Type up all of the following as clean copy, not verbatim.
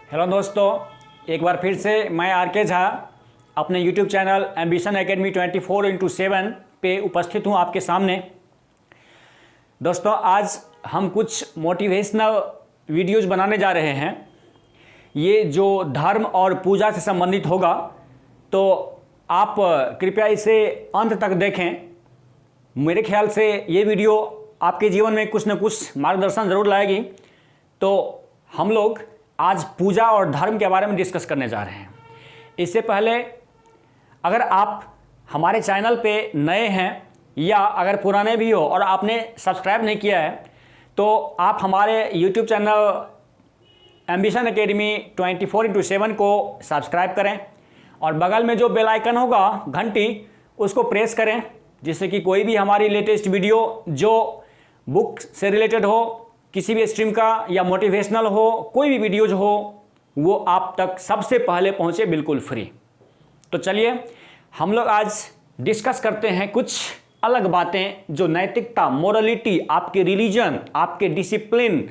Hello दोस्तों, एक बार फिर से मैं आर.के. झा अपने YouTube channel ambition academy 24x7 पे उपस्थित हूँ आपके सामने। दोस्तों, आज हम कुछ मोटिवेशनल वीडियोस बनाने जा रहे हैं। ये जो धर्म और पूजा से संबंधित होगा, तो आप कृपया इसे अंत तक देखें। मेरे ख्याल से ये वीडियो आपके जीवन में कुछ न कुछ मार्गदर्शन ज़रूर लाएगी। तो हम लोग आज पूजा और धर्म के बारे में डिस्कस करने जा रहे हैं। इससे पहले अगर आप हमारे चैनल पे नए हैं या अगर पुराने भी हो और आपने सब्सक्राइब नहीं किया है, तो आप हमारे YouTube channel ambition academy 24x7 को सब्सक्राइब करें और बगल में जो बेल आइकन होगा घंटी, उसको प्रेस करें, जिससे कि कोई भी हमारी लेटेस्ट वीडियो जो बुक से रिलेटेड हो, किसी भी स्ट्रीम का या मोटिवेशनल हो, कोई भी वीडियोज हो, वो आप तक सबसे पहले पहुंचे बिल्कुल फ्री। तो चलिए हम लोग आज डिस्कस करते हैं कुछ अलग बातें जो नैतिकता, मोरलिटी, आपके रिलीजन, आपके डिसिप्लिन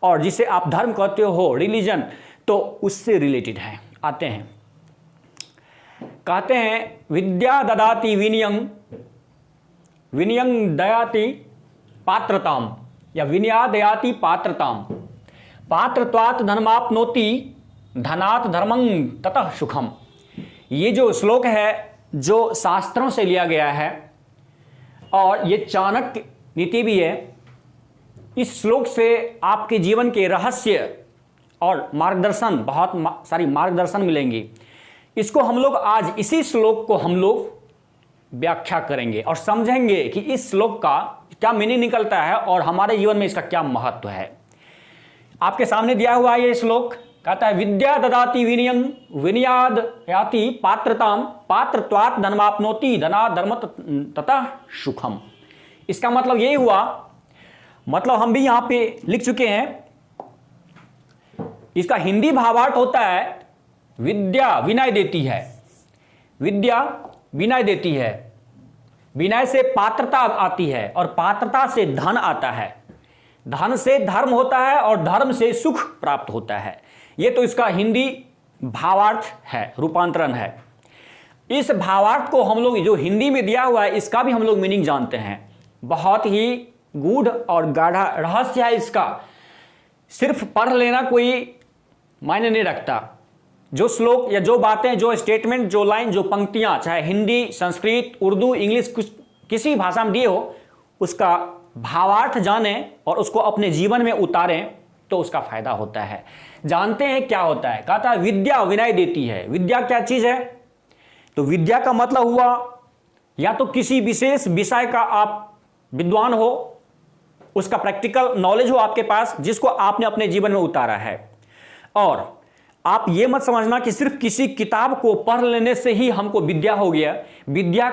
और जिसे आप धर्म कहते हो रिलीजन, तो उससे रिलेटेड है। आते हैं, कहते हैं विद्या ददाति विनयं, विनयं दयाति पात्रताम या विनया दयाति पात्रताम, पात्रत्वात् धर्माप्नोति धनात् धर्मं ततः सुखम। ये जो श्लोक है जो शास्त्रों से लिया गया है और ये चाणक्य नीति भी है। इस श्लोक से आपके जीवन के रहस्य और मार्गदर्शन, बहुत सारी मार्गदर्शन मिलेंगी। इसको हम लोग आज इसी श्लोक को हम लोग व्याख्या करेंगे और समझेंगे कि इस श्लोक का क्या मीनिंग निकलता है और हमारे जीवन में इसका क्या महत्व है। आपके सामने दिया हुआ ये श्लोक कहता है विद्या ददाति विनयं, विनयाद याति पात्रताम, पात्रत्वात् धर्माप्नोति धनात् धर्म ततः सुखम। इसका मतलब यही हुआ, मतलब हम भी यहां पे लिख चुके हैं। इसका हिंदी भावार्थ होता है विद्या विनय देती है, विद्या विनय देती है, विनय से पात्रता आती है और पात्रता से धन आता है, धन से धर्म होता है और धर्म से सुख प्राप्त होता है। ये तो इसका हिंदी भावार्थ है, रूपांतरण है। इस भावार्थ को हम लोग जो हिंदी में दिया हुआ है, इसका भी हम लोग मीनिंग जानते हैं। बहुत ही गूढ़ और गाढ़ा रहस्य है इसका। सिर्फ पढ़ लेना कोई मायने नहीं रखता। जो श्लोक या जो बातें, जो स्टेटमेंट, जो लाइन, जो पंक्तियां, चाहे हिंदी, संस्कृत, उर्दू, इंग्लिश, कुछ किसी भाषा में दिए हो, उसका भावार्थ जानें और उसको अपने जीवन में उतारें तो उसका फायदा होता है। जानते हैं क्या होता है? कहता है विद्या विनय देती है। विद्या क्या चीज है? तो विद्या का मतलब हुआ या तो किसी विशेष विषय का आप विद्वान हो, उसका प्रैक्टिकल नॉलेज हो आपके पास, जिसको आपने अपने जीवन में उतारा है। और आप ये मत समझना कि सिर्फ किसी किताब को पढ़ लेने से ही हमको विद्या हो गया। विद्या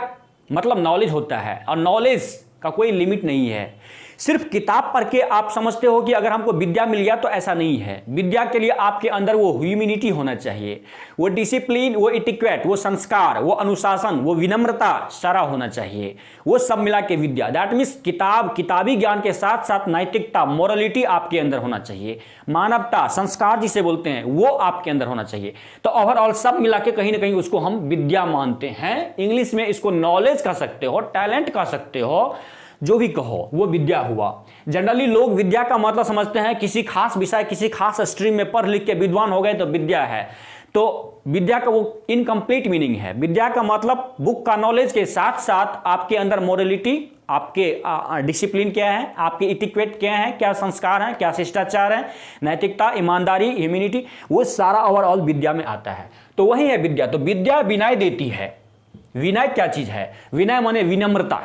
मतलब नॉलेज होता है और नॉलेज का कोई लिमिट नहीं है। सिर्फ किताब पढ़ के आप समझते हो कि अगर हमको विद्या मिल गया, तो ऐसा नहीं है। विद्या के लिए आपके अंदर वो ह्यूमिनिटी होना चाहिए, वो डिसिप्लिन, वो इटिक्वेट, वो संस्कार, वो अनुशासन, वो विनम्रता सारा होना चाहिए। वो सब मिला के विद्या। दैट मीन्स किताबी ज्ञान के साथ साथ नैतिकता, मोरलिटी आपके अंदर होना चाहिए। मानवता, संस्कार जिसे बोलते हैं, वो आपके अंदर होना चाहिए। तो ओवरऑल सब मिला के कहीं ना कहीं उसको हम विद्या मानते हैं। इंग्लिश में इसको नॉलेज कह सकते हो, टैलेंट कह सकते हो, जो भी कहो, वो विद्या हुआ। जनरली लोग विद्या का मतलब समझते हैं किसी खास विषय, किसी खास स्ट्रीम में पढ़ लिख के विद्वान हो गए तो विद्या है। तो विद्या का वो इनकम्प्लीट मीनिंग है। विद्या का मतलब बुक का नॉलेज के साथ साथ आपके अंदर मोरलिटी, आपके डिसिप्लिन क्या है, आपके इटिक्वेट क्या है, क्या संस्कार हैं, क्या शिष्टाचार है, नैतिकता, ईमानदारी, ह्यूमिनिटी, वो सारा ओवरऑल विद्या में आता है। तो वही है विद्या। तो विद्या विनय देती है। विनय क्या चीज है? विनय माने विनम्रता,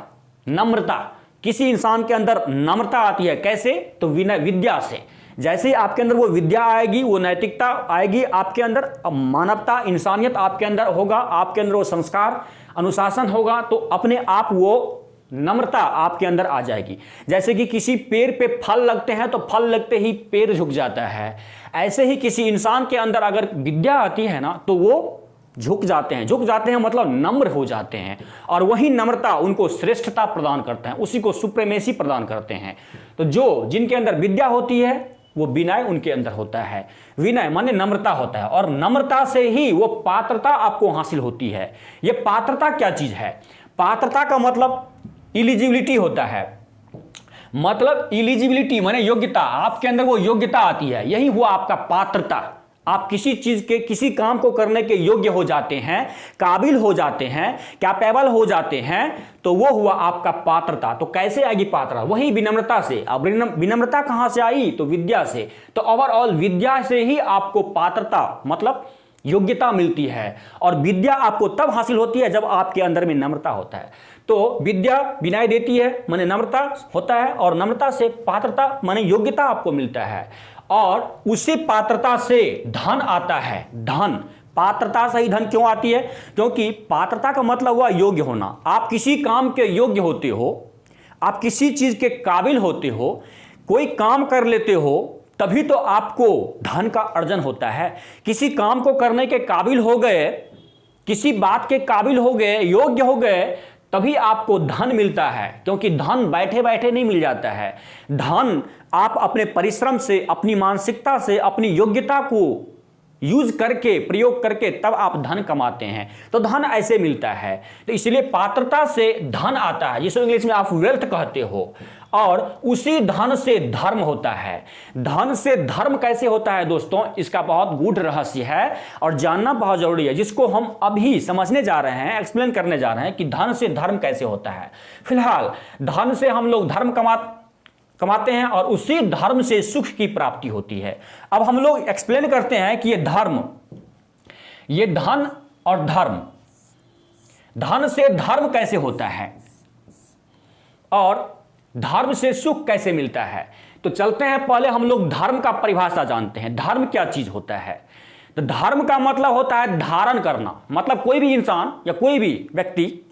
नम्रता। किसी इंसान के अंदर नम्रता आती है कैसे? तो विनय, विद्या से। जैसे ही आपके अंदर वो विद्या आएगी, वो नैतिकता आएगी आपके अंदर, मानवता, इंसानियत आपके अंदर होगा, आपके अंदर वो संस्कार, अनुशासन होगा, तो अपने आप वो नम्रता आपके अंदर आ जाएगी। जैसे कि किसी पेड़ पे फल लगते हैं तो फल लगते ही पेड़ झुक जाता है, ऐसे ही किसी इंसान के अंदर अगर विद्या आती है ना, तो वो झुक जाते हैं मतलब नम्र हो जाते हैं। और वही नम्रता उनको श्रेष्ठता प्रदान करते हैं, उसी को सुप्रीमेसी प्रदान करते हैं। तो जिनके अंदर विद्या होती है वो विनय उनके अंदर होता है। विनय माने नम्रता होता है, और नम्रता से ही वो पात्रता आपको हासिल होती है। ये पात्रता क्या चीज है? पात्रता का मतलब एलिजिबिलिटी होता है। मतलब एलिजिबिलिटी माने योग्यता, आपके अंदर वो योग्यता आती है, यही हुआ आपका पात्रता। आप किसी चीज के, किसी काम को करने के योग्य हो जाते हैं, काबिल हो जाते हैं, कैपेबल हो जाते हैं, तो वो हुआ आपका पात्रता। तो कैसे आएगी पात्रता? वही विनम्रता से। अब विनम्रता कहां से आई? तो विद्या से। तो ओवरऑल विद्या से ही आपको पात्रता मतलब योग्यता मिलती है, और विद्या आपको तब हासिल होती है जब आपके अंदर में नम्रता होता है। तो विद्या विनय देती है माने नम्रता होता है, और नम्रता से पात्रता माने योग्यता आपको मिलता है, और उसी पात्रता से धन आता है। धन, पात्रता से ही धन क्यों आती है? क्योंकि पात्रता का मतलब हुआ योग्य होना। आप किसी काम के योग्य होते हो, आप किसी चीज के काबिल होते हो, कोई काम कर लेते हो, तभी तो आपको धन का अर्जन होता है। किसी काम को करने के काबिल हो गए, किसी बात के काबिल हो गए, योग्य हो गए, तभी आपको धन मिलता है। क्योंकि धन बैठे बैठे नहीं मिल जाता है। धन आप अपने परिश्रम से, अपनी मानसिकता से, अपनी योग्यता को यूज करके, प्रयोग करके तब आप धन कमाते हैं। तो धन ऐसे मिलता है। तो इसलिए पात्रता से धन आता है, जिसको इंग्लिश में आप वेल्थ कहते हो, और उसी धन से धर्म होता है। धन से धर्म कैसे होता है दोस्तों? इसका बहुत गूढ़ रहस्य है और जानना बहुत जरूरी है, जिसको हम अभी समझने जा रहे हैं, एक्सप्लेन करने जा रहे हैं कि धन से धर्म कैसे होता है। फिलहाल धन से हम लोग धर्म कमाते हैं, और उसी धर्म से सुख की प्राप्ति होती है। अब हम लोग एक्सप्लेन करते हैं कि ये धन और धर्म, धन से धर्म कैसे होता है और धर्म से सुख कैसे मिलता है। तो चलते हैं, पहले हम लोग धर्म का परिभाषा जानते हैं। धर्म क्या चीज होता है? तो धर्म का मतलब होता है धारण करना। मतलब कोई भी इंसान या कोई भी व्यक्ति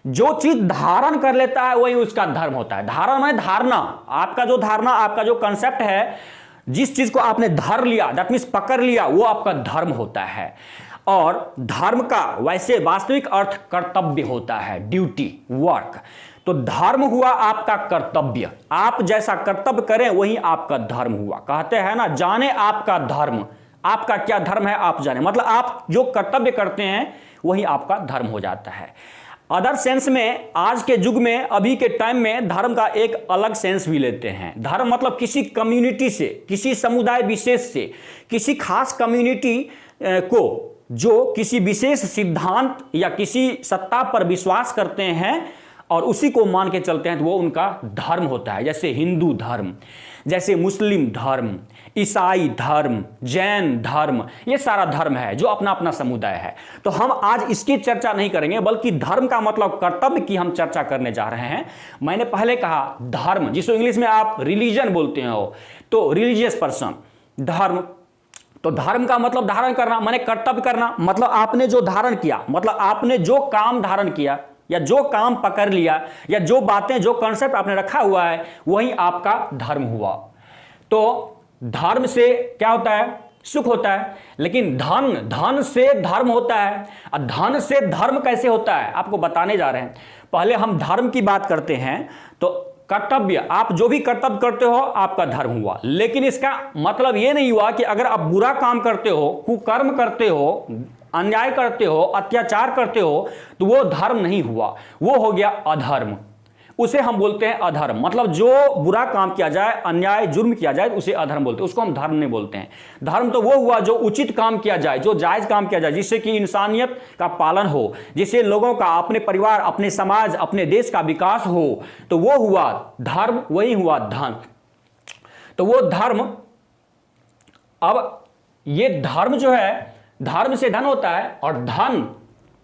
जो चीज धारण कर लेता है वही उसका धर्म होता है। धारण है धारणा, आपका जो धारणा, आपका जो कंसेप्ट है, जिस चीज को आपने धर लिया, दैट मींस पकड़ लिया, वो आपका धर्म होता है। और धर्म का वैसे वास्तविक अर्थ कर्तव्य होता है, ड्यूटी, वर्क। तो धर्म हुआ आपका कर्तव्य। आप जैसा कर्तव्य करें वही आपका धर्म हुआ। कहते हैं ना, जाने आपका धर्म। आपका क्या धर्म है आप जाने, मतलब आप जो कर्तव्य करते हैं वही आपका धर्म हो जाता है। अदर सेंस में आज के युग में, अभी के टाइम में धर्म का एक अलग सेंस भी लेते हैं। धर्म मतलब किसी कम्युनिटी से, किसी समुदाय विशेष से, किसी खास कम्युनिटी को जो किसी विशेष सिद्धांत या किसी सत्ता पर विश्वास करते हैं और उसी को मान के चलते हैं, तो वो उनका धर्म होता है। जैसे हिंदू धर्म, जैसे मुस्लिम धर्म, ईसाई धर्म, जैन धर्म, ये सारा धर्म है जो अपना अपना समुदाय है। तो हम आज इसकी चर्चा नहीं करेंगे, बल्कि धर्म का मतलब कर्तव्य की हम चर्चा करने जा रहे हैं। मैंने पहले कहा धर्म, जिसको इंग्लिश में आप रिलीजन बोलते हो, तो रिलीजियस पर्सन, धर्म। तो धर्म का मतलब धारण करना, माने कर्तव्य करना। मतलब आपने जो धारण किया, मतलब आपने जो काम धारण किया या जो काम पकड़ लिया या जो बातें, जो कॉन्सेप्ट आपने रखा हुआ है, वही आपका धर्म हुआ। तो धर्म से क्या होता है? सुख होता है। लेकिन धन से धर्म होता है। और धन से धर्म कैसे होता है आपको बताने जा रहे हैं। पहले हम धर्म की बात करते हैं। तो कर्तव्य, आप जो भी कर्तव्य करते हो आपका धर्म हुआ। लेकिन इसका मतलब यह नहीं हुआ कि अगर आप बुरा काम करते हो, कुकर्म करते हो, अन्याय करते हो, अत्याचार करते हो, तो वो धर्म नहीं हुआ, वो हो गया अधर्म। उसे हम बोलते हैं अधर्म। मतलब जो बुरा काम किया जाए, अन्याय जुर्म किया जाए, उसे अधर्म बोलते हैं, उसको हम धर्म नहीं बोलते हैं। धर्म तो वो हुआ जो उचित काम किया जाए, जो जायज काम किया जाए, जिससे कि इंसानियत का पालन हो, जिससे लोगों का, अपने परिवार, अपने समाज, अपने देश का विकास हो, तो वो हुआ धर्म, वही हुआ धन। तो वो धर्म, अब ये धर्म जो है, धर्म से धन होता है। और धन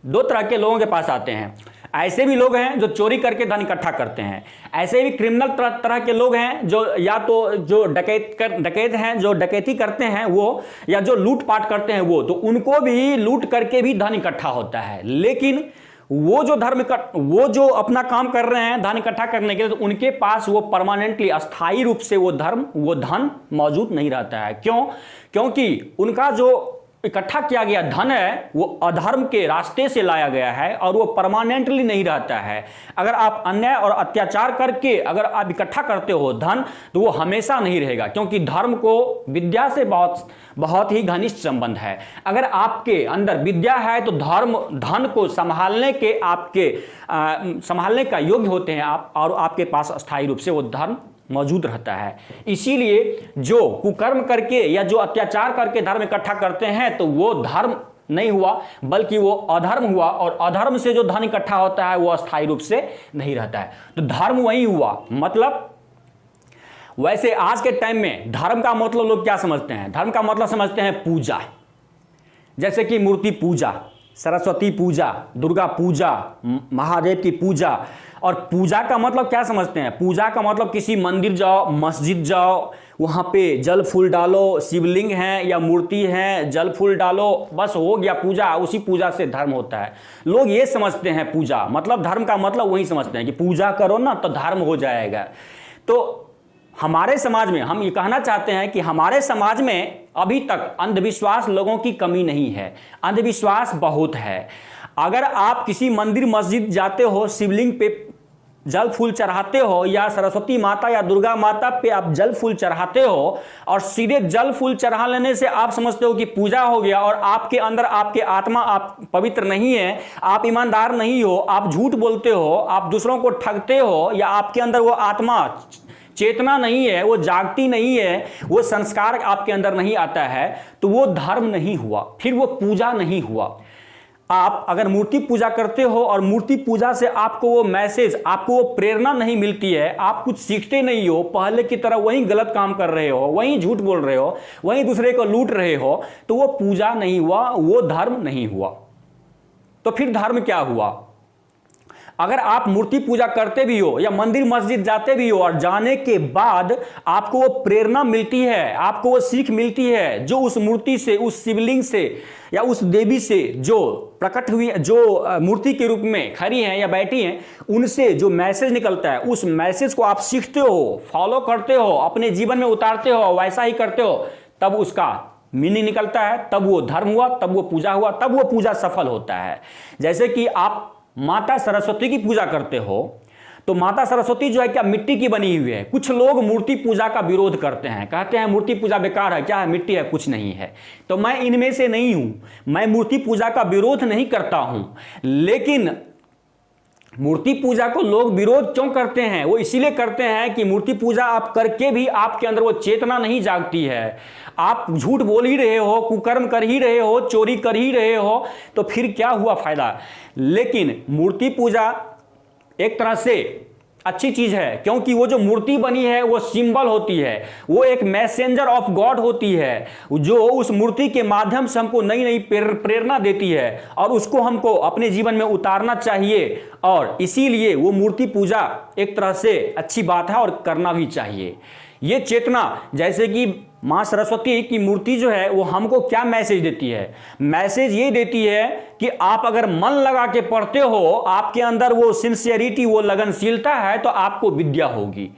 दो तरह के लोगों के पास आते हैं। ऐसे भी लोग हैं जो चोरी करके धन इकट्ठा करते हैं, ऐसे भी क्रिमिनल तरह के लोग हैं जो या तो जो डकैत हैं, जो डकैती करते हैं वो, या जो लूटपाट करते हैं वो, तो उनको भी लूट करके भी धन इकट्ठा होता है। लेकिन वो जो अपना काम कर रहे हैं धन इकट्ठा करने के लिए, तो उनके पास वो परमानेंटली, अस्थायी रूप से वो धन मौजूद नहीं रहता है। क्यों? क्योंकि उनका जो इकट्ठा किया गया धन है वो अधर्म के रास्ते से लाया गया है और वो परमानेंटली नहीं रहता है। अगर आप अन्याय और अत्याचार करके अगर आप इकट्ठा करते हो धन, तो वो हमेशा नहीं रहेगा, क्योंकि धर्म को विद्या से बहुत ही घनिष्ठ संबंध है। अगर आपके अंदर विद्या है तो धर्म धन को संभालने का योग्य होते हैं आप, और आपके पास अस्थायी रूप से वो धर्म मौजूद रहता है। इसीलिए जो कुकर्म करके या जो अत्याचार करके धर्म इकट्ठा करते हैं तो वो धर्म नहीं हुआ, बल्कि वो अधर्म हुआ, और अधर्म से जो धन इकट्ठा होता है वो अस्थायी रूप से नहीं रहता है। तो धर्म वही हुआ। मतलब वैसे आज के टाइम में धर्म का मतलब लोग क्या समझते हैं? धर्म का मतलब समझते हैं पूजा, जैसे कि मूर्ति पूजा, सरस्वती पूजा, दुर्गा पूजा, महादेव की पूजा। और पूजा का मतलब क्या समझते हैं? पूजा का मतलब किसी मंदिर जाओ, मस्जिद जाओ, वहाँ पे जल फूल डालो, शिवलिंग है या मूर्ति है, जल फूल डालो, बस हो गया पूजा। उसी पूजा से धर्म होता है। लोग ये समझते हैं पूजा मतलब, धर्म का मतलब वही समझते हैं कि पूजा करो ना तो धर्म हो जाएगा। तो हमारे समाज में हम ये कहना चाहते हैं कि हमारे समाज में अभी तक अंधविश्वास लोगों की कमी नहीं है, अंधविश्वास बहुत है। अगर आप किसी मंदिर मस्जिद जाते हो, शिवलिंग पे जल फूल चढ़ाते हो, या सरस्वती माता या दुर्गा माता पे आप जल फूल चढ़ाते हो, और सीधे जल फूल चढ़ा लेने से आप समझते हो कि पूजा हो गया, और आपके अंदर आपके आत्मा आप पवित्र नहीं है, आप ईमानदार नहीं हो, आप झूठ बोलते हो, आप दूसरों को ठगते हो, या आपके अंदर वो आत्मा चेतना नहीं है, वो जागती नहीं है, वो संस्कार आपके अंदर नहीं आता है, तो वो धर्म नहीं हुआ, फिर वो पूजा नहीं हुआ। आप अगर मूर्ति पूजा करते हो और मूर्ति पूजा से आपको वो मैसेज, आपको वो प्रेरणा नहीं मिलती है, आप कुछ सीखते नहीं हो, पहले की तरह वहीं गलत काम कर रहे हो, वहीं झूठ बोल रहे हो, वहीं दूसरे को लूट रहे हो, तो वो पूजा नहीं हुआ, वो धर्म नहीं हुआ। तो फिर धर्म क्या हुआ? अगर आप मूर्ति पूजा करते भी हो या मंदिर मस्जिद जाते भी हो, और जाने के बाद आपको वो प्रेरणा मिलती है, आपको वो सीख मिलती है, जो उस मूर्ति से, उस शिवलिंग से या उस देवी से जो प्रकट हुई, जो मूर्ति के रूप में खड़ी हैं या बैठी हैं, उनसे जो मैसेज निकलता है, उस मैसेज को आप सीखते हो, फॉलो करते हो, अपने जीवन में उतारते हो, वैसा ही करते हो, तब उसका मीनिंग निकलता है, तब वो धर्म हुआ, तब वो पूजा हुआ, तब वो पूजा सफल होता है। जैसे कि आप माता सरस्वती की पूजा करते हो, तो माता सरस्वती जो है क्या मिट्टी की बनी हुई है। कुछ लोग मूर्ति पूजा का विरोध करते हैं, कहते हैं मूर्ति पूजा बेकार है, क्या है, मिट्टी है, कुछ नहीं है। तो मैं इनमें से नहीं हूं, मैं मूर्ति पूजा का विरोध नहीं करता हूं। लेकिन मूर्ति पूजा को लोग विरोध क्यों करते हैं? वो इसीलिए करते हैं कि मूर्ति पूजा आप करके भी आपके अंदर वो चेतना नहीं जागती है, आप झूठ बोल ही रहे हो, कुकर्म कर ही रहे हो, चोरी कर ही रहे हो, तो फिर क्या हुआ फायदा? लेकिन मूर्ति पूजा एक तरह से अच्छी चीज है, क्योंकि वो जो मूर्ति बनी है वो सिंबल होती है, वो एक मैसेंजर ऑफ गॉड होती है, जो उस मूर्ति के माध्यम से हमको नई नई प्रेरणा देती है, और उसको हमको अपने जीवन में उतारना चाहिए। और इसीलिए वो मूर्ति पूजा एक तरह से अच्छी बात है और करना भी चाहिए। ये चेतना, जैसे कि माँ सरस्वती की मूर्ति जो है वो हमको क्या मैसेज देती है? मैसेज ये देती है कि आप अगर मन लगा के पढ़ते हो, आपके अंदर वो सिंसियरिटी, वो लगनशीलता है, तो आपको विद्या होगी,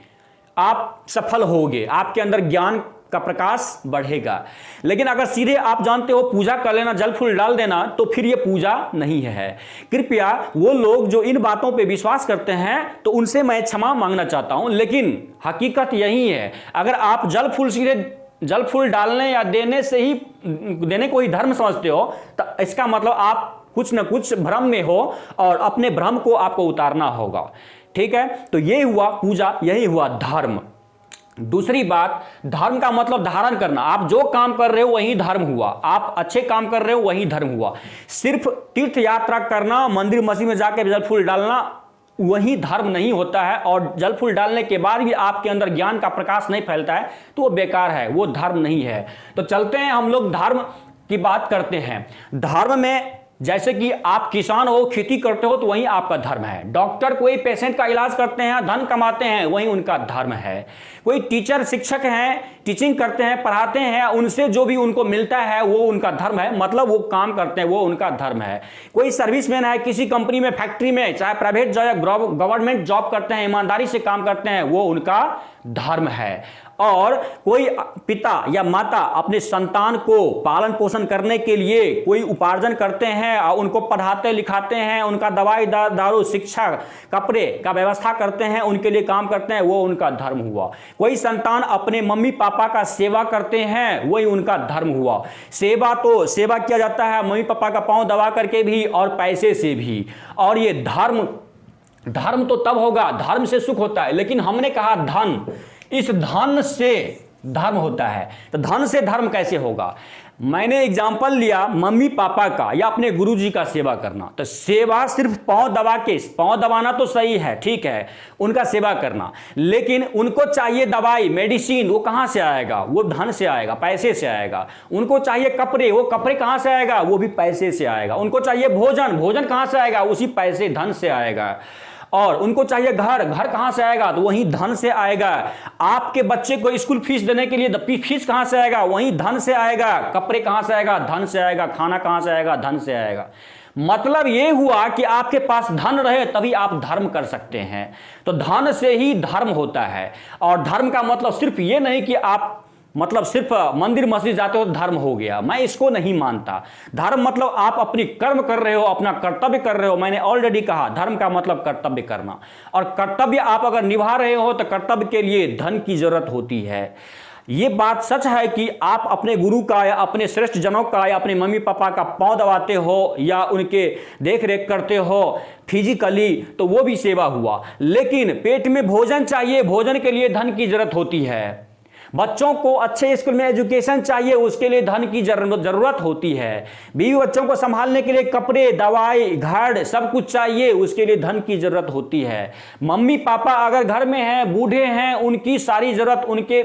आप सफल होगे, आपके अंदर ज्ञान का प्रकाश बढ़ेगा। लेकिन अगर सीधे आप जानते हो पूजा कर लेना, जल फूल डाल देना, तो फिर ये पूजा नहीं है। कृपया वो लोग जो इन बातों पे विश्वास करते हैं, तो उनसे मैं क्षमा मांगना चाहता हूं, लेकिन हकीकत यही है। अगर आप जल फूल सीधे जल फूल डालने या देने को ही धर्म समझते हो, तो इसका मतलब आप कुछ न कुछ भ्रम में हो, और अपने भ्रम को आपको उतारना होगा। ठीक है, तो ये हुआ पूजा, यही हुआ धर्म। दूसरी बात, धर्म का मतलब धारण करना। आप जो काम कर रहे हो वही धर्म हुआ, आप अच्छे काम कर रहे हो वही धर्म हुआ। सिर्फ तीर्थ यात्रा करना, मंदिर मस्जिद में जाकर जल फूल डालना, वही धर्म नहीं होता है। और जल फूल डालने के बाद भी आपके अंदर ज्ञान का प्रकाश नहीं फैलता है, तो वो बेकार है, वो धर्म नहीं है। तो चलते हैं, हम लोग धर्म की बात करते हैं। धर्म में जैसे कि आप किसान हो, खेती करते हो, तो वही आपका धर्म है। डॉक्टर कोई पेशेंट का इलाज करते हैं, धन कमाते हैं, वही उनका धर्म है। कोई टीचर शिक्षक हैं, टीचिंग करते हैं, पढ़ाते हैं, उनसे जो भी उनको मिलता है वो उनका धर्म है, मतलब वो काम करते हैं, वो उनका धर्म है। कोई सर्विसमैन है, किसी कंपनी में, फैक्ट्री में, चाहे प्राइवेट जॉब या गवर्नमेंट जॉब करते हैं, ईमानदारी से काम करते हैं, वो उनका धर्म है। और कोई पिता या माता अपने संतान को पालन पोषण करने के लिए कोई उपार्जन करते हैं और उनको पढ़ाते लिखाते हैं, उनका दवाई दारू शिक्षा कपड़े का व्यवस्था करते हैं, उनके लिए काम करते हैं, वो उनका धर्म हुआ। कोई संतान अपने मम्मी पापा का सेवा करते हैं, वही उनका धर्म हुआ। सेवा तो सेवा किया जाता है मम्मी पापा का पांव दबा करके भी और पैसे से भी। और ये धर्म तो तब होगा, धर्म से सुख होता है। लेकिन हमने कहा धन, इस धन से धर्म होता है, तो धन से धर्म कैसे होगा? मैंने एग्जाम्पल लिया मम्मी पापा का या अपने गुरुजी का सेवा करना। तो सेवा सिर्फ पांव दबाना तो सही है, ठीक है, उनका सेवा करना, लेकिन उनको चाहिए दवाई मेडिसिन, वो कहां से आएगा? वो धन से आएगा, पैसे से आएगा। उनको चाहिए कपड़े, वो कपड़े कहां से आएगा? वो भी पैसे से आएगा। उनको चाहिए भोजन कहां से आएगा? उसी पैसे धन से आएगा। और उनको चाहिए घर कहां से आएगा? तो वही धन से आएगा। आपके बच्चे को स्कूल फीस देने के लिए फीस कहां से आएगा? वही धन से आएगा। कपड़े कहां से आएगा? धन से आएगा। खाना कहां से आएगा? धन से आएगा। मतलब यह हुआ कि आपके पास धन रहे तभी आप धर्म कर सकते हैं। तो धन से ही धर्म होता है। और धर्म का मतलब सिर्फ ये नहीं कि आप सिर्फ मंदिर मस्जिद जाते हो धर्म हो गया, मैं इसको नहीं मानता। धर्म मतलब आप अपनी कर्म कर रहे हो, अपना कर्तव्य कर रहे हो। मैंने ऑलरेडी कहा धर्म का मतलब कर्तव्य करना, और कर्तव्य आप अगर निभा रहे हो तो कर्तव्य के लिए धन की जरूरत होती है। ये बात सच है कि आप अपने गुरु का या अपने श्रेष्ठ जनों का या अपने मम्मी पापा का पांव दबाते हो या उनके देख रेख करते हो फिजिकली, तो वो भी सेवा हुआ। लेकिन पेट में भोजन चाहिए, भोजन के लिए धन की जरूरत होती है। बच्चों को अच्छे स्कूल में एजुकेशन चाहिए, उसके लिए धन की जरूरत होती है। बीवी बच्चों को संभालने के लिए कपड़े दवाई घर सब कुछ चाहिए, उसके लिए धन की जरूरत होती है। मम्मी पापा अगर घर में हैं, बूढ़े हैं, उनकी सारी जरूरत, उनके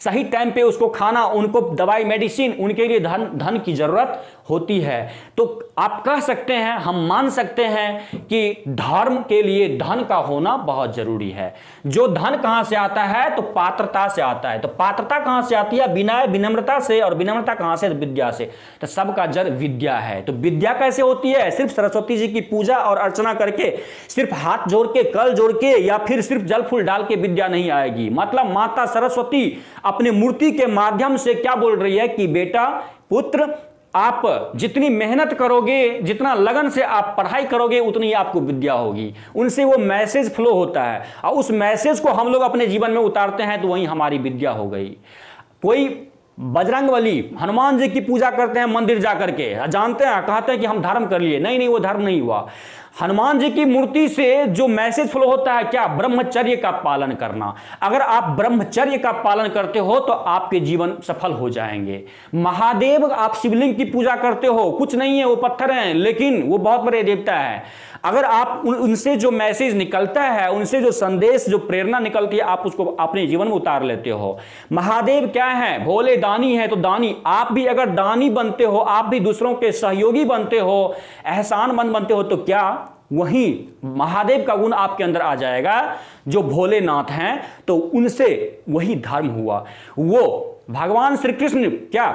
सही टाइम पे उसको खाना, उनको दवाई मेडिसिन, उनके लिए धन की जरूरत होती है। तो आप कह सकते हैं, हम मान सकते हैं कि धर्म के लिए धन का होना बहुत जरूरी है। जो धन कहां से आता है? तो पात्रता से आता है। तो पात्रता कहां से आती है? विनय विनम्रता से। और विनम्रता कहां से? विद्या से। तो सबका जड़ विद्या है। तो विद्या कैसे होती है? सिर्फ सरस्वती जी की पूजा और अर्चना करके, सिर्फ हाथ जोड़ के कल जोड़ के या फिर सिर्फ जल फूल डाल के विद्या नहीं आएगी। मतलब माता सरस्वती अपने मूर्ति के माध्यम से क्या बोल रही है कि बेटा पुत्र, आप जितनी मेहनत करोगे, जितना लगन से आप पढ़ाई करोगे, उतनी ही आपको विद्या होगी। उनसे वो मैसेज फ्लो होता है और उस मैसेज को हम लोग अपने जीवन में उतारते हैं, तो वही हमारी विद्या हो गई। कोई बजरंगबली हनुमान जी की पूजा करते हैं मंदिर जाकर के, जानते हैं, कहते हैं कि हम धर्म कर लिए। नहीं, वो धर्म नहीं हुआ। हनुमान जी की मूर्ति से जो मैसेज फ्लो होता है क्या? ब्रह्मचर्य का पालन करना। अगर आप ब्रह्मचर्य का पालन करते हो तो आपके जीवन सफल हो जाएंगे। महादेव, आप शिवलिंग की पूजा करते हो, कुछ नहीं है, वो पत्थर हैं, लेकिन वो बहुत बड़े देवता है। अगर आप उनसे जो मैसेज निकलता है, उनसे जो संदेश, जो प्रेरणा निकलती है, आप उसको अपने जीवन में उतार लेते हो। महादेव क्या है? भोले दानी है। तो दानी, आप भी अगर दानी बनते हो, आप भी दूसरों के सहयोगी बनते हो, एहसानमंद बनते हो, तो क्या वही महादेव का गुण आपके अंदर आ जाएगा, जो भोलेनाथ हैं। तो उनसे वही धर्म हुआ। वो भगवान श्री कृष्ण क्या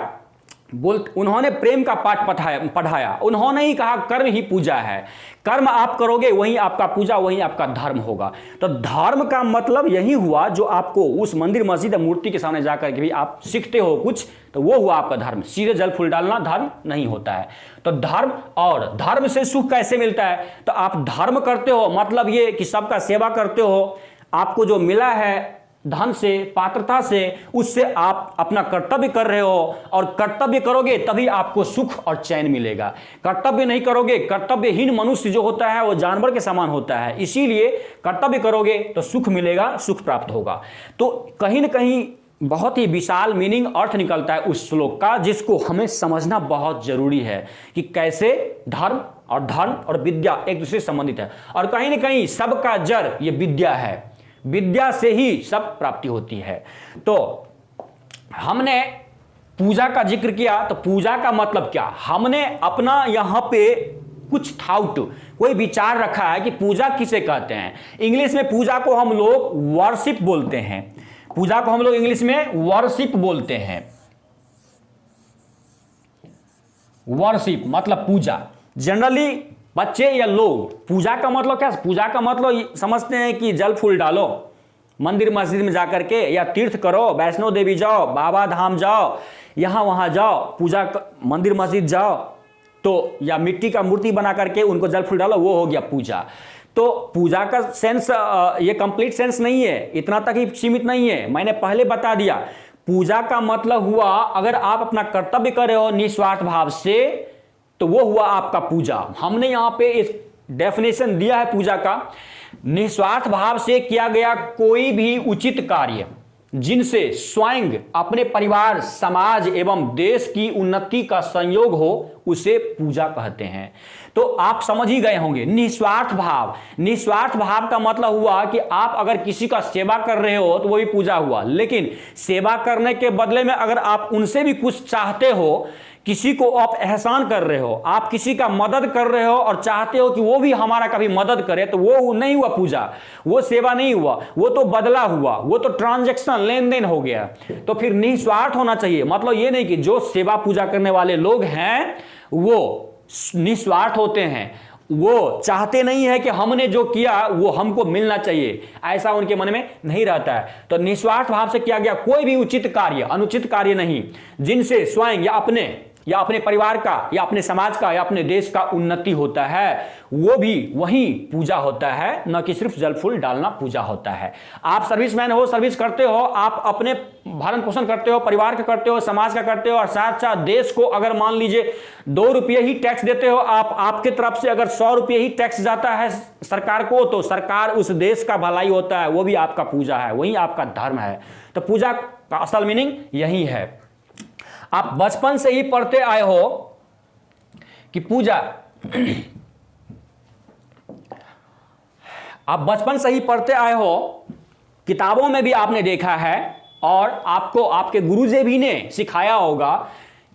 उन्होंने प्रेम का पाठ पढ़ाया। उन्होंने ही कहा कर्म ही पूजा है। कर्म आप करोगे, वही आपका पूजा, वही आपका धर्म होगा। तो धर्म का मतलब यही हुआ जो आपको उस मंदिर मस्जिद मूर्ति के सामने जाकर के भी आप सीखते हो कुछ, तो वो हुआ आपका धर्म। सीधे जल फूल डालना धर्म नहीं होता है। तो धर्म, और धर्म से सुख कैसे मिलता है? तो आप धर्म करते हो, मतलब ये कि सबका सेवा करते हो, आपको जो मिला है धन से, पात्रता से, उससे आप अपना कर्तव्य कर रहे हो। और कर्तव्य करोगे तभी आपको सुख और चैन मिलेगा। कर्तव्य नहीं करोगे, कर्तव्यहीन मनुष्य जो होता है वो जानवर के समान होता है। इसीलिए कर्तव्य करोगे तो सुख मिलेगा, सुख प्राप्त होगा। तो कहीं ना कहीं बहुत ही विशाल मीनिंग, अर्थ निकलता है उस श्लोक का, जिसको हमें समझना बहुत जरूरी है कि कैसे धर्म और धन और विद्या एक दूसरे से संबंधित है। और कहीं ना कहीं सबका जड़ ये विद्या है। विद्या से ही सब प्राप्ति होती है। तो हमने पूजा का जिक्र किया, तो पूजा का मतलब क्या? हमने अपना यहां पे कुछ थाउट, कोई विचार रखा है कि पूजा किसे कहते हैं। इंग्लिश में पूजा को हम लोग वर्शिप बोलते हैं। पूजा को हम लोग इंग्लिश में वर्शिप बोलते हैं। वर्शिप मतलब पूजा। जनरली बच्चे या लोग पूजा का मतलब क्या? पूजा का मतलब समझते हैं कि जल फूल डालो, मंदिर मस्जिद में जाकर के, या तीर्थ करो, वैष्णो देवी जाओ, बाबा धाम जाओ, यहाँ वहाँ जाओ, पूजा मंदिर मस्जिद जाओ, तो या मिट्टी का मूर्ति बना करके उनको जल फूल डालो, वो हो गया पूजा। तो पूजा का सेंस ये कंप्लीट सेंस नहीं है, इतना तक ही सीमित नहीं है। मैंने पहले बता दिया, पूजा का मतलब हुआ अगर आप अपना कर्तव्य कर रहे हो निस्वार्थ भाव से, तो वो हुआ आपका पूजा। हमने यहां पे इस डेफिनेशन दिया है पूजा का, निस्वार्थ भाव से किया गया कोई भी उचित कार्य जिनसे स्वयं, अपने परिवार, समाज एवं देश की उन्नति का संयोग हो, उसे पूजा कहते हैं। तो आप समझ ही गए होंगे निस्वार्थ भाव। निस्वार्थ भाव का मतलब हुआ कि आप अगर किसी का सेवा कर रहे हो तो वो भी पूजा हुआ, लेकिन सेवा करने के बदले में अगर आप उनसे भी कुछ चाहते हो, किसी को आप एहसान कर रहे हो, आप किसी का मदद कर रहे हो और चाहते हो कि वो भी हमारा कभी मदद करे, तो वो नहीं हुआ पूजा, वो सेवा नहीं हुआ, वो तो बदला हुआ, वो तो ट्रांजैक्शन, लेन देन हो गया। तो फिर निस्वार्थ होना चाहिए। मतलब ये नहीं कि जो सेवा पूजा करने वाले लोग हैं वो निस्वार्थ होते हैं, वो चाहते नहीं है कि हमने जो किया वो हमको मिलना चाहिए, ऐसा उनके मन में नहीं रहता है। तो निस्वार्थ भाव से किया गया कोई भी उचित कार्य, अनुचित कार्य नहीं, जिनसे स्वयं या अपने परिवार का, या अपने समाज का, या अपने देश का उन्नति होता है, वो भी वही पूजा होता है, न कि सिर्फ जल फूल डालना पूजा होता है। आप सर्विसमैन हो, सर्विस करते हो, आप अपने भरण पोषण करते हो, परिवार का करते हो, समाज का करते हो, और साथ साथ देश को अगर मान लीजिए 2 रुपये ही टैक्स देते हो आप, आपके तरफ से अगर 100 रुपये ही टैक्स जाता है सरकार को, तो सरकार उस देश का भलाई होता है, वो भी आपका पूजा है, वही आपका धर्म है। तो पूजा का असल मीनिंग यही है। आप बचपन से ही पढ़ते आए हो कि पूजा, आप बचपन से ही पढ़ते आए हो, किताबों में भी आपने देखा है, और आपको आपके गुरुजी भी ने सिखाया होगा,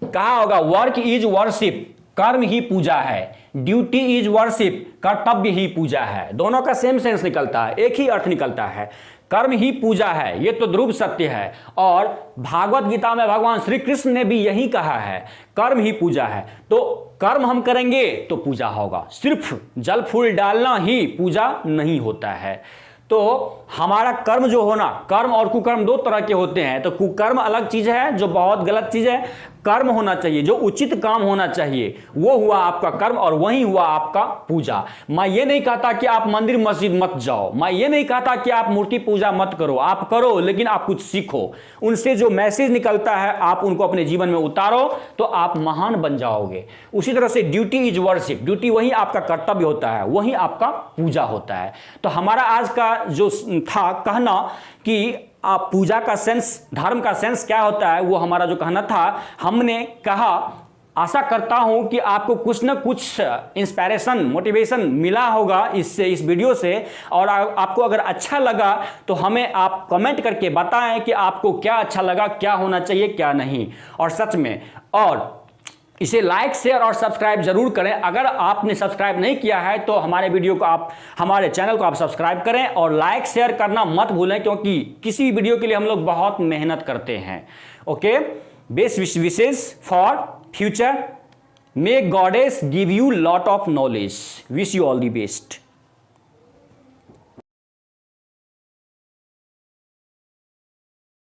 कहा होगा वर्क इज वर्शिप, कर्म ही पूजा है, ड्यूटी इज वर्शिप, कर्तव्य ही पूजा है। दोनों का सेम सेंस निकलता है, एक ही अर्थ निकलता है, कर्म ही पूजा है, ये तो ध्रुव सत्य है। और भागवत गीता में भगवान श्री कृष्ण ने भी यही कहा है, कर्म ही पूजा है। तो कर्म हम करेंगे तो पूजा होगा, सिर्फ जल फूल डालना ही पूजा नहीं होता है। तो हमारा कर्म जो होना, कर्म और कुकर्म 2 तरह के होते हैं। तो कुकर्म अलग चीज है जो बहुत गलत चीज है, कर्म होना चाहिए जो उचित काम होना चाहिए, वो हुआ आपका कर्म और वही हुआ आपका पूजा। मैं ये नहीं कहता कि आप मंदिर मस्जिद मत जाओ, मैं ये नहीं कहता कि आप मूर्ति पूजा मत करो, आप करो, लेकिन आप कुछ सीखो, उनसे जो मैसेज निकलता है आप उनको अपने जीवन में उतारो, तो आप महान बन जाओगे। उसी तरह से ड्यूटी इज वर्शिप, ड्यूटी वही आपका कर्तव्य होता है, वही आपका पूजा होता है। तो हमारा आज का जो था कहना कि आप पूजा का सेंस, धर्म का सेंस क्या होता है, वो हमारा जो कहना था, हमने कहा। आशा करता हूं कि आपको कुछ न कुछ इंस्पिरेशन, मोटिवेशन मिला होगा इससे, इस वीडियो से। और आपको अगर अच्छा लगा तो हमें आप कमेंट करके बताएं कि आपको क्या अच्छा लगा, क्या होना चाहिए, क्या नहीं। और सच में, और इसे लाइक, शेयर और सब्सक्राइब जरूर करें। अगर आपने सब्सक्राइब नहीं किया है तो हमारे वीडियो को आप, हमारे चैनल को आप सब्सक्राइब करें, और लाइक शेयर करना मत भूलें, क्योंकि किसी वीडियो के लिए हम लोग बहुत मेहनत करते हैं। Okay, best wishes for future. May goddess give you lot of knowledge. Wish you all the best.